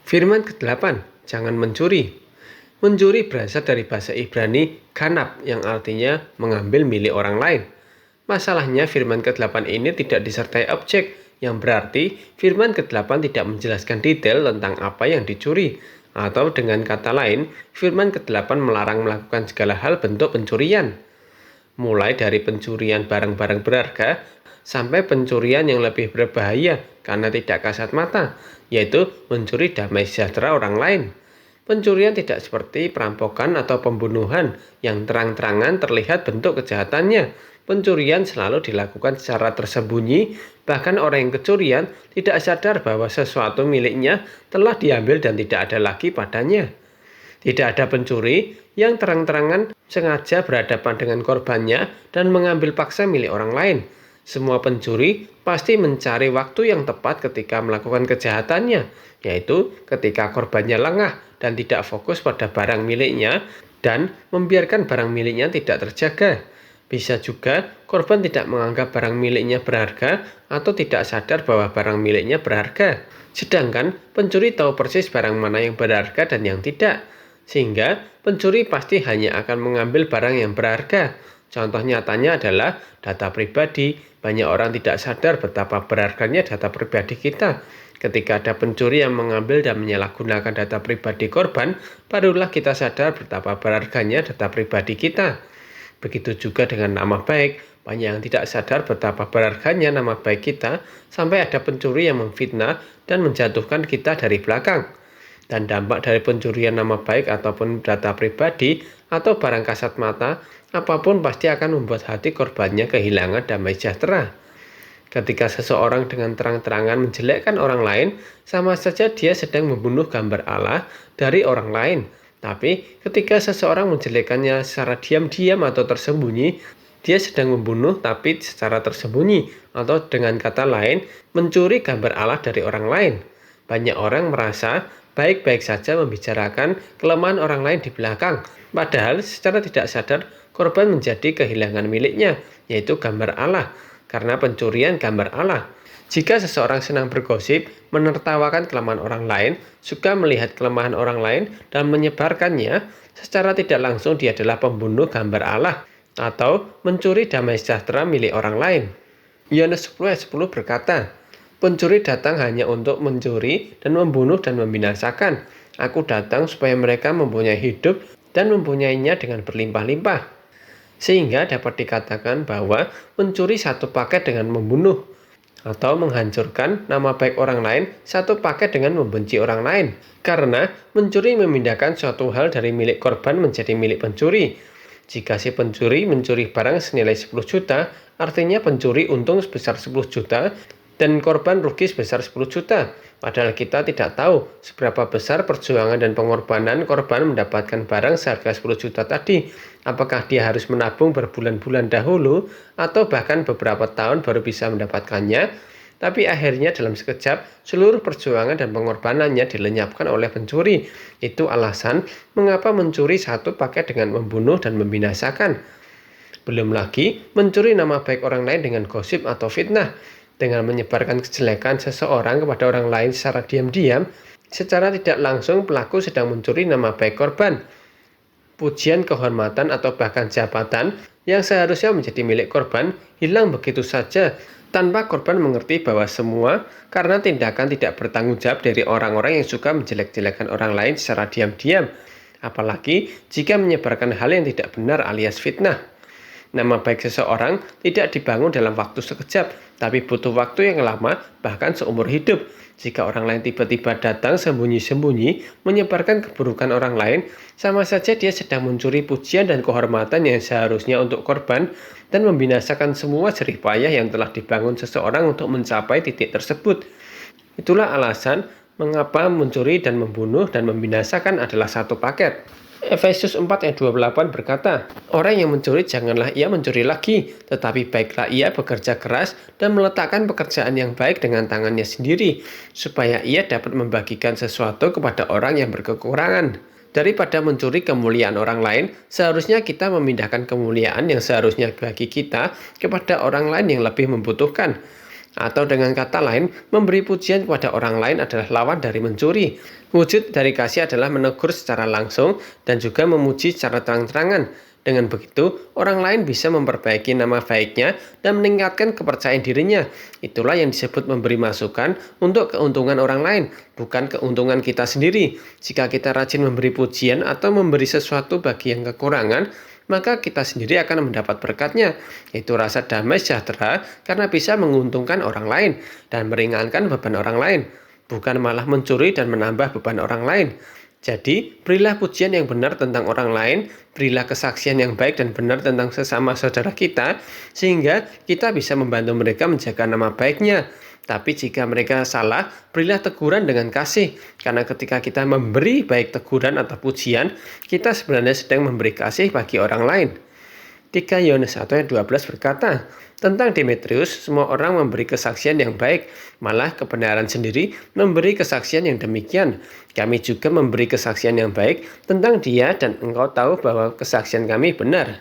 Firman ke-8, jangan mencuri. Mencuri berasal dari bahasa Ibrani ganab yang artinya mengambil milik orang lain. Masalahnya firman ke-8 ini tidak disertai objek, yang berarti firman ke-8 tidak menjelaskan detail tentang apa yang dicuri. Atau dengan kata lain, firman ke-8 melarang melakukan segala hal bentuk pencurian. Mulai dari pencurian barang-barang berharga sampai pencurian yang lebih berbahaya karena tidak kasat mata, yaitu mencuri damai sejahtera orang lain. Pencurian tidak seperti perampokan atau pembunuhan yang terang-terangan terlihat bentuk kejahatannya. Pencurian selalu dilakukan secara tersembunyi, bahkan orang yang kecurian tidak sadar bahwa sesuatu miliknya telah diambil dan tidak ada lagi padanya. Tidak ada pencuri yang terang-terangan sengaja berhadapan dengan korbannya dan mengambil paksa milik orang lain. Semua pencuri pasti mencari waktu yang tepat ketika melakukan kejahatannya, yaitu ketika korbannya lengah dan tidak fokus pada barang miliknya dan membiarkan barang miliknya tidak terjaga. Bisa juga korban tidak menganggap barang miliknya berharga atau tidak sadar bahwa barang miliknya berharga. Sedangkan pencuri tahu persis barang mana yang berharga dan yang tidak. Sehingga pencuri pasti hanya akan mengambil barang yang berharga. Contoh nyatanya adalah data pribadi. Banyak orang tidak sadar betapa berharganya data pribadi kita. Ketika ada pencuri yang mengambil dan menyalahgunakan data pribadi korban, barulah kita sadar betapa berharganya data pribadi kita. Begitu juga dengan nama baik. Banyak yang tidak sadar betapa berharganya nama baik kita sampai ada pencuri yang memfitnah dan menjatuhkan kita dari belakang. Dan dampak dari pencurian nama baik ataupun data pribadi atau barang kasat mata, apapun pasti akan membuat hati korbannya kehilangan damai sejahtera. Ketika seseorang dengan terang-terangan menjelekkan orang lain, sama saja dia sedang membunuh gambar Allah dari orang lain. Tapi ketika seseorang menjelekannya secara diam-diam atau tersembunyi, dia sedang membunuh tapi secara tersembunyi, atau dengan kata lain, mencuri gambar Allah dari orang lain. Banyak orang merasa baik-baik saja membicarakan kelemahan orang lain di belakang, padahal secara tidak sadar korban menjadi kehilangan miliknya, yaitu gambar Allah, karena pencurian gambar Allah. Jika seseorang senang bergosip, menertawakan kelemahan orang lain, suka melihat kelemahan orang lain, dan menyebarkannya, secara tidak langsung dia adalah pembunuh gambar Allah, atau mencuri damai sejahtera milik orang lain. Yohanes 10 ayat 10 berkata, pencuri datang hanya untuk mencuri dan membunuh dan membinasakan. Aku datang supaya mereka mempunyai hidup dan mempunyainya dengan berlimpah-limpah. Sehingga dapat dikatakan bahwa mencuri satu paket dengan membunuh, atau menghancurkan nama baik orang lain satu paket dengan membenci orang lain. Karena mencuri memindahkan suatu hal dari milik korban menjadi milik pencuri. Jika si pencuri mencuri barang senilai 10 juta, artinya pencuri untung sebesar 10 juta dan korban rugi sebesar 10 juta. Padahal kita tidak tahu seberapa besar perjuangan dan pengorbanan korban mendapatkan barang seharga 10 juta tadi. Apakah dia harus menabung berbulan-bulan dahulu atau bahkan beberapa tahun baru bisa mendapatkannya? Tapi akhirnya dalam sekejap seluruh perjuangan dan pengorbanannya dilenyapkan oleh pencuri. Itu alasan mengapa mencuri satu paket dengan membunuh dan membinasakan. Belum lagi mencuri nama baik orang lain dengan gosip atau fitnah. Dengan menyebarkan kejelekan seseorang kepada orang lain secara diam-diam, secara tidak langsung pelaku sedang mencuri nama baik korban. Pujian, kehormatan, atau bahkan jabatan yang seharusnya menjadi milik korban hilang begitu saja tanpa korban mengerti bahwa semua karena tindakan tidak bertanggung jawab dari orang-orang yang suka menjelek-jelekan orang lain secara diam-diam. Apalagi jika menyebarkan hal yang tidak benar alias fitnah. Nama baik seseorang tidak dibangun dalam waktu sekejap, tapi butuh waktu yang lama, bahkan seumur hidup. Jika orang lain tiba-tiba datang sembunyi-sembunyi, menyebarkan keburukan orang lain, sama saja dia sedang mencuri pujian dan kehormatan yang seharusnya untuk korban, dan membinasakan semua jerih payah yang telah dibangun seseorang untuk mencapai titik tersebut. Itulah alasan mengapa mencuri dan membunuh dan membinasakan adalah satu paket. Efesus 4 ayat 28 berkata, orang yang mencuri janganlah ia mencuri lagi, tetapi baiklah ia bekerja keras dan meletakkan pekerjaan yang baik dengan tangannya sendiri, supaya ia dapat membagikan sesuatu kepada orang yang berkekurangan. Daripada mencuri kemuliaan orang lain, seharusnya kita memindahkan kemuliaan yang seharusnya bagi kita kepada orang lain yang lebih membutuhkan. Atau dengan kata lain, memberi pujian kepada orang lain adalah lawan dari mencuri. Wujud dari kasih adalah menegur secara langsung dan juga memuji secara terang-terangan. Dengan begitu, orang lain bisa memperbaiki nama baiknya dan meningkatkan kepercayaan dirinya. Itulah yang disebut memberi masukan untuk keuntungan orang lain, bukan keuntungan kita sendiri. Jika kita rajin memberi pujian atau memberi sesuatu bagi yang kekurangan, maka kita sendiri akan mendapat berkatnya, yaitu rasa damai sejahtera karena bisa menguntungkan orang lain dan meringankan beban orang lain, bukan malah mencuri dan menambah beban orang lain. Jadi, berilah pujian yang benar tentang orang lain, berilah kesaksian yang baik dan benar tentang sesama saudara kita, sehingga kita bisa membantu mereka menjaga nama baiknya. Tapi jika mereka salah, berilah teguran dengan kasih. Karena ketika kita memberi baik teguran atau pujian, kita sebenarnya sedang memberi kasih bagi orang lain. 3 Yohanes 1 ayat 12 berkata, tentang Demetrius, semua orang memberi kesaksian yang baik, malah kebenaran sendiri memberi kesaksian yang demikian. Kami juga memberi kesaksian yang baik tentang dia dan engkau tahu bahwa kesaksian kami benar.